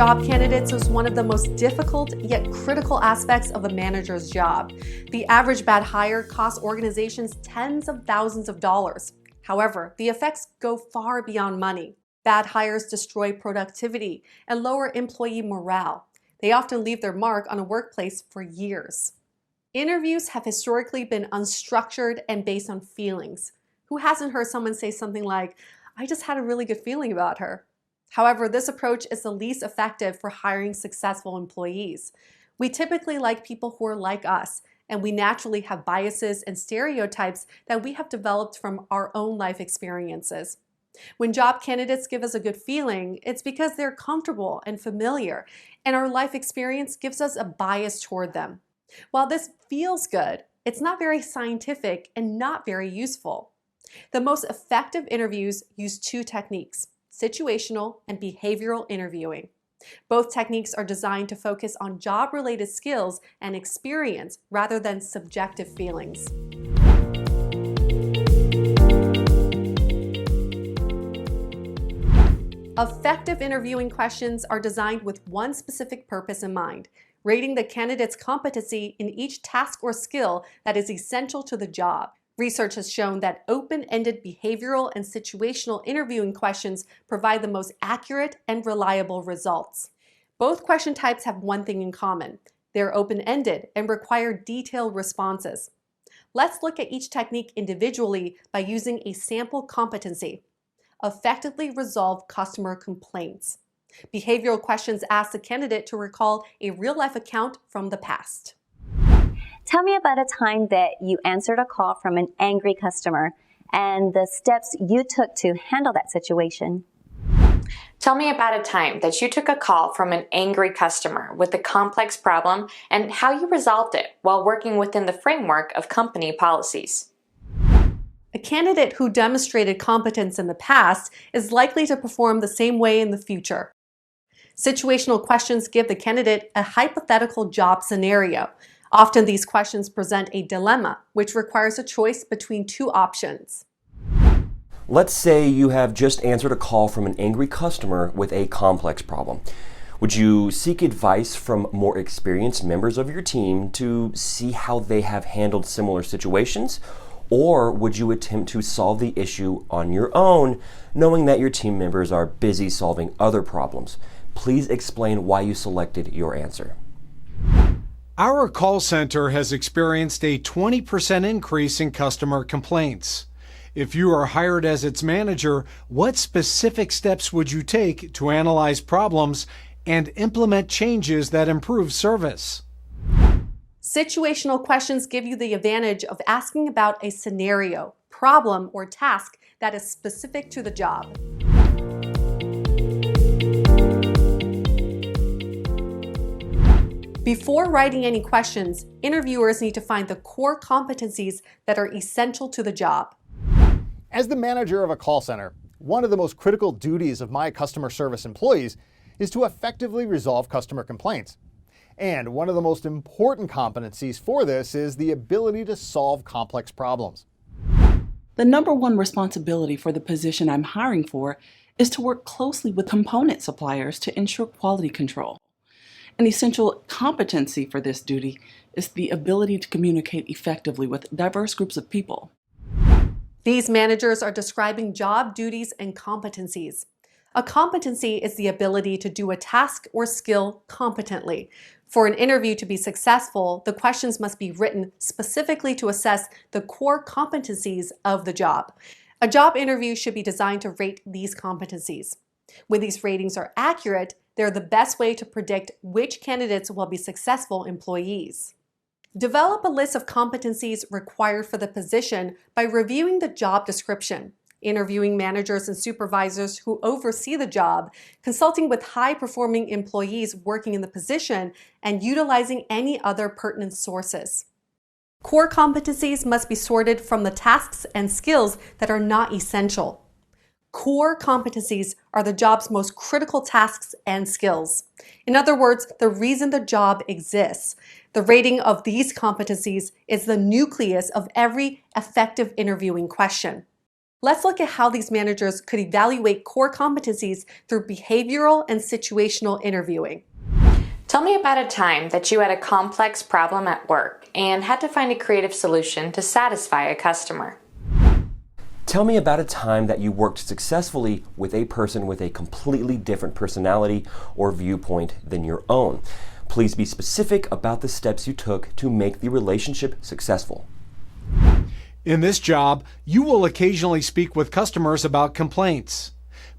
job candidates is one of the most difficult yet critical aspects of a manager's job. The average bad hire costs organizations tens of thousands of dollars. However, the effects go far beyond money. Bad hires destroy productivity and lower employee morale. They often leave their mark on a workplace for years. Interviews have historically been unstructured and based on feelings. Who hasn't heard someone say something like, "I just had a really good feeling about her"? However, this approach is the least effective for hiring successful employees. We typically like people who are like us, and we naturally have biases and stereotypes that we have developed from our own life experiences. When job candidates give us a good feeling, it's because they're comfortable and familiar, and our life experience gives us a bias toward them. While this feels good, it's not very scientific and not very useful. The most effective interviews use two techniques: situational and behavioral interviewing. Both techniques are designed to focus on job-related skills and experience rather than subjective feelings. Effective interviewing questions are designed with one specific purpose in mind: rating the candidate's competency in each task or skill that is essential to the job. Research has shown that open-ended behavioral and situational interviewing questions provide the most accurate and reliable results. Both question types have one thing in common: they're open-ended and require detailed responses. Let's look at each technique individually by using a sample competency. Effectively resolve customer complaints. Behavioral questions ask the candidate to recall a real-life account from the past. Tell me about a time that you answered a call from an angry customer and the steps you took to handle that situation. Tell me about a time that you took a call from an angry customer with a complex problem and how you resolved it while working within the framework of company policies. A candidate who demonstrated competence in the past is likely to perform the same way in the future. Situational questions give the candidate a hypothetical job scenario. Often these questions present a dilemma, which requires a choice between two options. Let's say you have just answered a call from an angry customer with a complex problem. Would you seek advice from more experienced members of your team to see how they have handled similar situations? Or would you attempt to solve the issue on your own, knowing that your team members are busy solving other problems? Please explain why you selected your answer. Our call center has experienced a 20% increase in customer complaints. If you are hired as its manager, what specific steps would you take to analyze problems and implement changes that improve service? Situational questions give you the advantage of asking about a scenario, problem, or task that is specific to the job. Before writing any questions, interviewers need to find the core competencies that are essential to the job. As the manager of a call center, one of the most critical duties of my customer service employees is to effectively resolve customer complaints. And one of the most important competencies for this is the ability to solve complex problems. The number one responsibility for the position I'm hiring for is to work closely with component suppliers to ensure quality control. An essential competency for this duty is the ability to communicate effectively with diverse groups of people. These managers are describing job duties and competencies. A competency is the ability to do a task or skill competently. For an interview to be successful, the questions must be written specifically to assess the core competencies of the job. A job interview should be designed to rate these competencies. When these ratings are accurate, they're the best way to predict which candidates will be successful employees. Develop a list of competencies required for the position by reviewing the job description, interviewing managers and supervisors who oversee the job, consulting with high-performing employees working in the position, and utilizing any other pertinent sources. Core competencies must be sorted from the tasks and skills that are not essential. Core competencies are the job's most critical tasks and skills. In other words, the reason the job exists. The rating of these competencies is the nucleus of every effective interviewing question. Let's look at how these managers could evaluate core competencies through behavioral and situational interviewing. Tell me about a time that you had a complex problem at work and had to find a creative solution to satisfy a customer. Tell me about a time that you worked successfully with a person with a completely different personality or viewpoint than your own. Please be specific about the steps you took to make the relationship successful. In this job, you will occasionally speak with customers about complaints.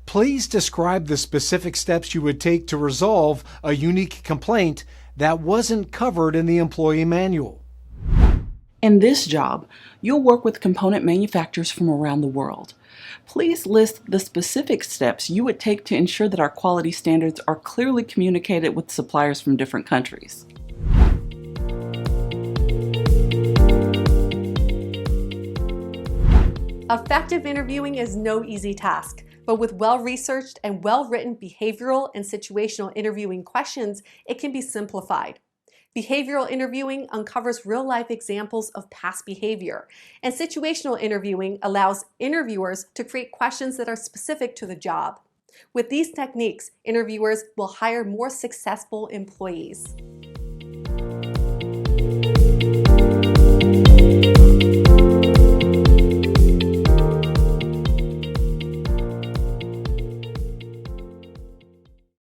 Please describe the specific steps you would take to resolve a unique complaint that wasn't covered in the employee manual. In this job, you'll work with component manufacturers from around the world. Please list the specific steps you would take to ensure that our quality standards are clearly communicated with suppliers from different countries. Effective interviewing is no easy task, but with well-researched and well-written behavioral and situational interviewing questions, it can be simplified. Behavioral interviewing uncovers real-life examples of past behavior, and situational interviewing allows interviewers to create questions that are specific to the job. With these techniques, interviewers will hire more successful employees.